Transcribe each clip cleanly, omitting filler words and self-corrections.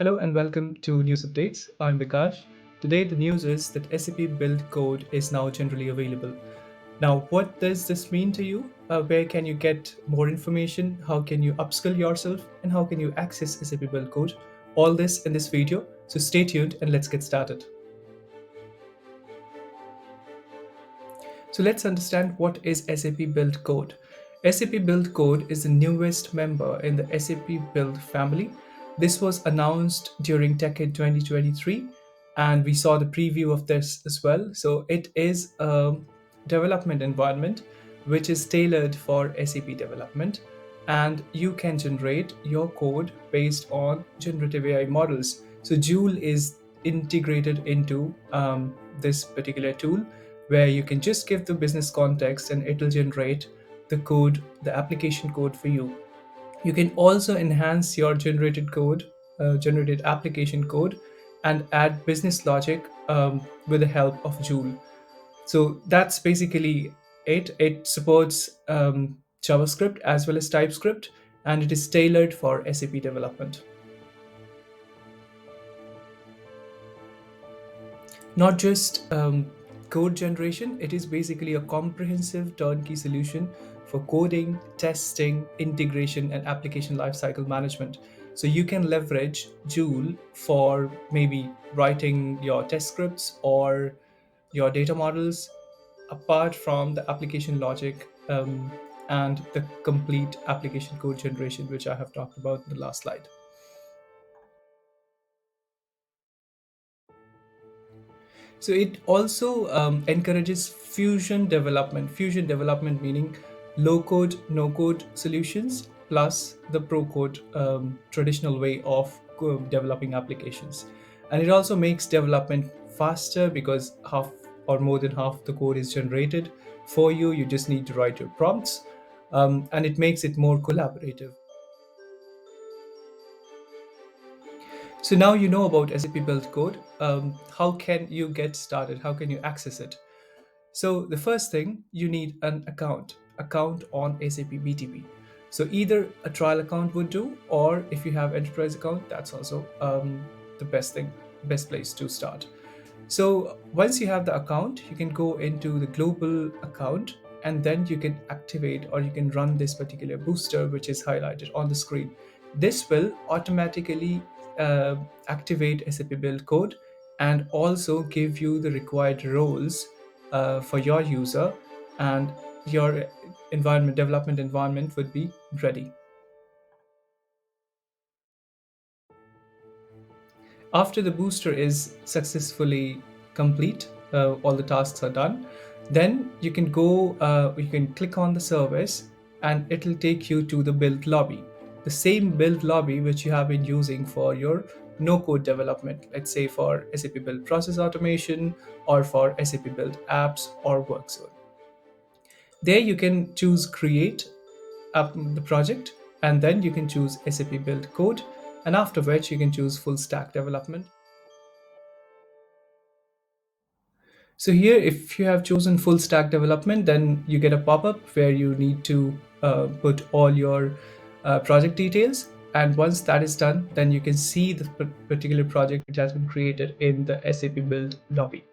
Hello and welcome to News Updates. I'm Vikash. Today, the news is that SAP Build Code is now generally available. Now, what does this mean to you? Where can you get more information? How can you upskill yourself? And how can you access SAP Build Code? All this in this video. So stay tuned and let's get started. So let's understand what is SAP Build Code. SAP Build Code is the newest member in the SAP Build family. This was announced during TechEd 2023, and we saw the preview of this as well. So it is a development environment which is tailored for SAP development, and you can generate your code based on generative AI models. So Joule is integrated into this particular tool where you can just give the business context and it'll generate the code, the application code for you. You can also enhance your generated application code, and add business logic with the help of Joule. So that's basically it. It supports JavaScript as well as TypeScript, and it is tailored for SAP development. Not just code generation, it is basically a comprehensive turnkey solution for coding, testing, integration, and application lifecycle management. So you can leverage Joule for maybe writing your test scripts or your data models, apart from the application logic and the complete application code generation, which I have talked about in the last slide. So it also encourages fusion development. Fusion development meaning low code, no code solutions plus the pro code traditional way of developing applications. And it also makes development faster because half or more than half the code is generated for you. You just need to write your prompts, and it makes it more collaborative. So now you know about SAP Build Code. How can you get started? How can you access it? So the first thing, you need an account on SAP BTP. So either a trial account would do, or if you have enterprise account, that's also the best place to start. So once you have the account, you can go into the global account, and then you can activate or you can run this particular booster, which is highlighted on the screen. This will automatically activate SAP Build Code and also give you the required roles for your user, and your development environment would be ready. After the booster is successfully complete, all the tasks are done, then you can click on the service, and it'll take you to the build lobby. The same build lobby which you have been using for your no code development, let's say for SAP Build Process Automation or for SAP Build Apps or Workzone. There you can choose create the project, and then you can choose SAP Build Code, and after which you can choose full stack development. So here, if you have chosen full stack development, then you get a pop-up where you need to put all your project details. And once that is done, then you can see the particular project which has been created in the SAP Build lobby.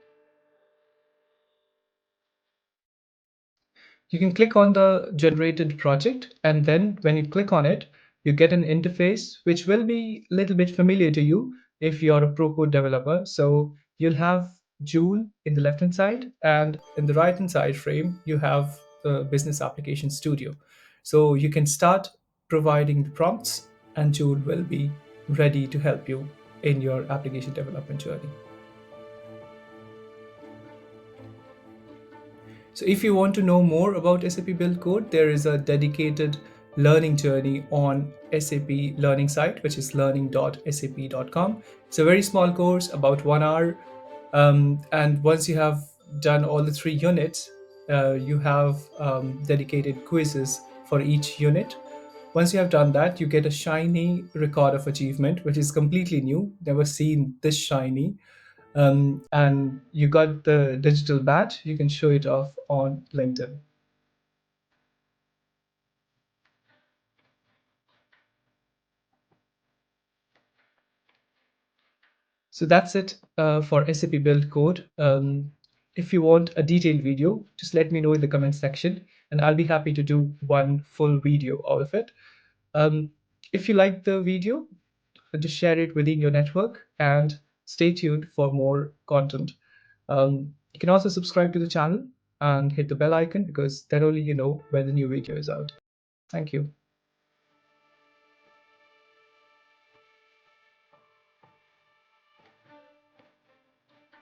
You can click on the generated project, and then when you click on it, you get an interface which will be a little bit familiar to you if you're a pro code developer. So you'll have Joule in the left hand side, and in the right hand side frame, you have the Business Application Studio. So you can start providing the prompts, and Joule will be ready to help you in your application development journey. So if you want to know more about SAP Build Code, there is a dedicated learning journey on SAP learning site, which is learning.sap.com. It's a very small course, about 1 hour. And once you have done all the 3 units, you have dedicated quizzes for each unit. Once you have done that, you get a shiny record of achievement, which is completely new, never seen this shiny. And you got the digital badge, you can show it off on LinkedIn. So that's it for SAP Build Code. If you want a detailed video, just let me know in the comment section, and I'll be happy to do one full video out of it. Um, if you like the video, just share it within your network and stay tuned for more content. You can also subscribe to the channel and hit the bell icon because then only you know when the new video is out. Thank you.